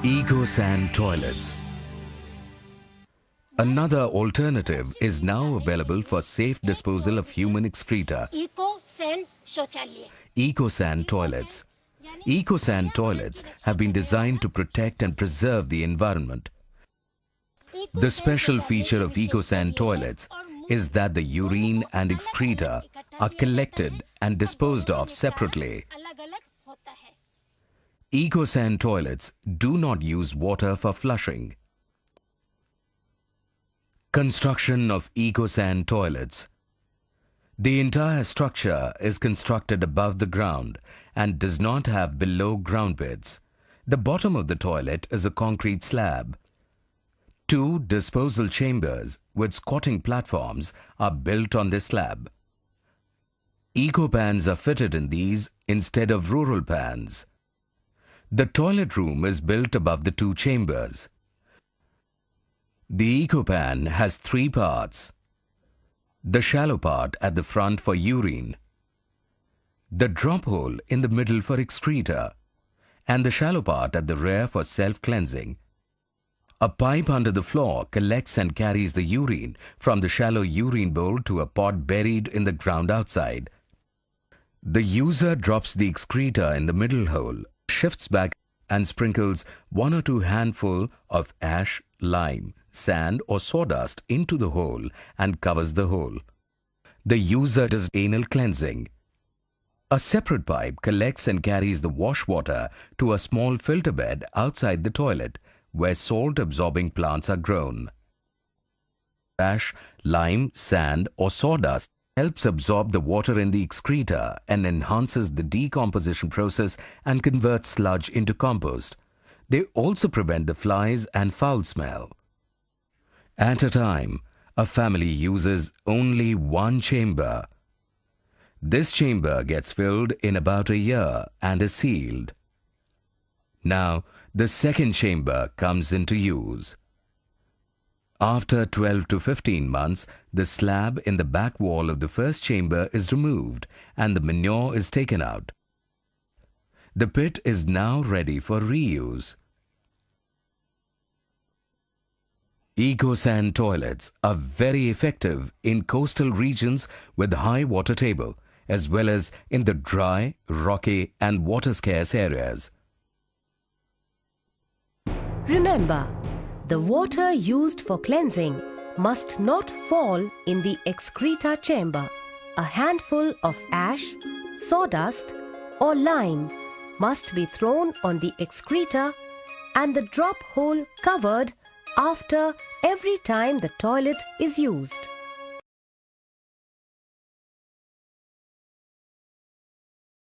Ecosan toilets. Another alternative is now available for safe disposal of human excreta. Ecosan toilets. Ecosan toilets have been designed to protect and preserve the environment. The special feature of ecosan toilets is that the urine and excreta are collected and disposed of separately. Ecosan toilets do not use water for flushing. Construction of ecosan toilets. The entire structure is constructed above the ground and does not have below ground beds. The bottom of the toilet is a concrete slab. 2 disposal chambers with squatting platforms are built on this slab. Eco-pans are fitted in these instead of rural pans. The toilet room is built above the 2 chambers. The eco-pan has 3 parts. The shallow part at the front for urine, the drop hole in the middle for excreta, and the shallow part at the rear for self-cleansing. A pipe under the floor collects and carries the urine from the shallow urine bowl to a pot buried in the ground outside. The user drops the excreta in the middle hole, shifts back and sprinkles 1 or 2 handfuls of ash, lime, sand or sawdust into the hole and covers the hole. The user does anal cleansing. A separate pipe collects and carries the wash water to a small filter bed outside the toilet where salt-absorbing plants are grown. Ash, lime, sand or sawdust helps absorb the water in the excreta and enhances the decomposition process and converts sludge into compost. They also prevent the flies and foul smell. At a time, a family uses only 1 chamber. This chamber gets filled in about a year and is sealed. Now, the second chamber comes into use. After 12 to 15 months, the slab in the back wall of the first chamber is removed and the manure is taken out. The pit is now ready for reuse. Ecosan toilets are very effective in coastal regions with high water table, as well as in the dry, rocky and water-scarce areas. Remember, the water used for cleansing must not fall in the excreta chamber. A handful of ash, sawdust or lime must be thrown on the excreta and the drop hole covered after every time the toilet is used.